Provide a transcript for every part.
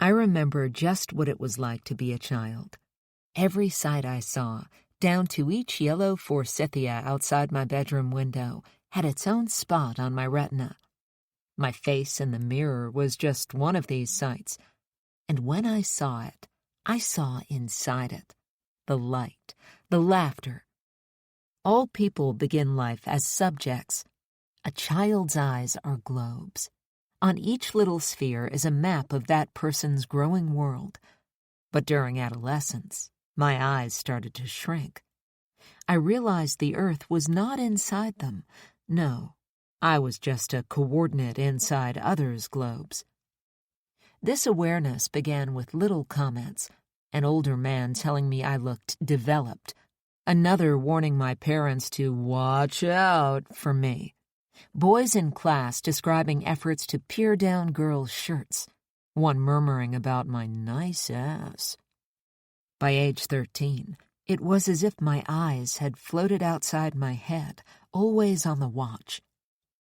I remember just what it was like to be a child. Every sight I saw, down to each yellow forsythia outside my bedroom window, had its own spot on my retina. My face in the mirror was just one of these sights, and when I saw it, I saw inside it. The light, the laughter. All people begin life as subjects. A child's eyes are globes. On each little sphere is a map of that person's growing world. But during adolescence, my eyes started to shrink. I realized the earth was not inside them. No, I was just a coordinate inside others' globes. This awareness began with little comments, an older man telling me I looked developed, another warning my parents to watch out for me, boys in class describing efforts to peer down girls' shirts, one murmuring about my nice ass. By age 13, it was as if my eyes had floated outside my head, always on the watch.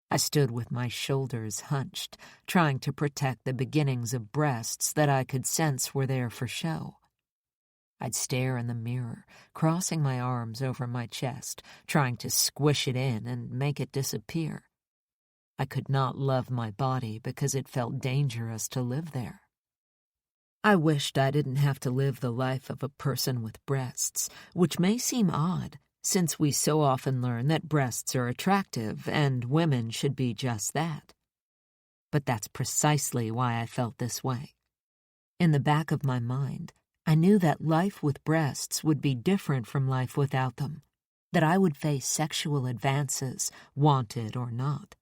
I stood with my shoulders hunched, trying to protect the beginnings of breasts that I could sense were there for show. I'd stare in the mirror, crossing my arms over my chest, trying to squish it in and make it disappear. I could not love my body because it felt dangerous to live there. I wished I didn't have to live the life of a person with breasts, which may seem odd, since we so often learn that breasts are attractive and women should be just that. But that's precisely why I felt this way. In the back of my mind, I knew that life with breasts would be different from life without them, that I would face sexual advances, wanted or not,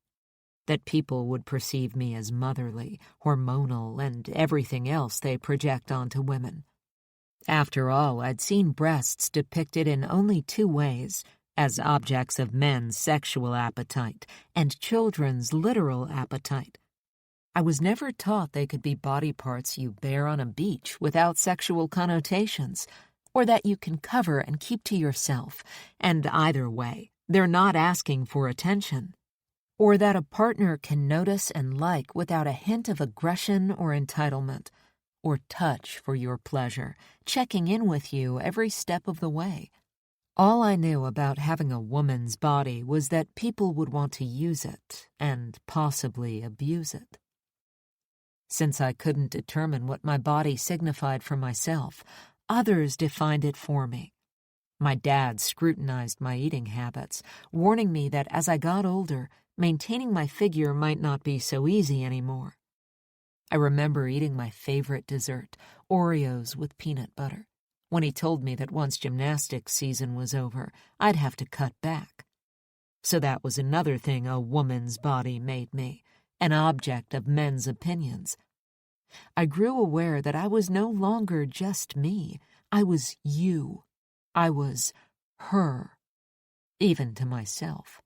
that people would perceive me as motherly, hormonal, and everything else they project onto women. After all, I'd seen breasts depicted in only two ways, as objects of men's sexual appetite and children's literal appetite. I was never taught they could be body parts you bear on a beach without sexual connotations, or that you can cover and keep to yourself, and either way, they're not asking for attention. Or that a partner can notice and like without a hint of aggression or entitlement, or touch for your pleasure, checking in with you every step of the way. All I knew about having a woman's body was that people would want to use it and possibly abuse it. Since I couldn't determine what my body signified for myself, others defined it for me. My dad scrutinized my eating habits, warning me that as I got older, maintaining my figure might not be so easy anymore. I remember eating my favorite dessert, Oreos with peanut butter, when he told me that once gymnastics season was over, I'd have to cut back. So that was another thing a woman's body made me, an object of men's opinions. I grew aware that I was no longer just me. I was you. I was her, even to myself.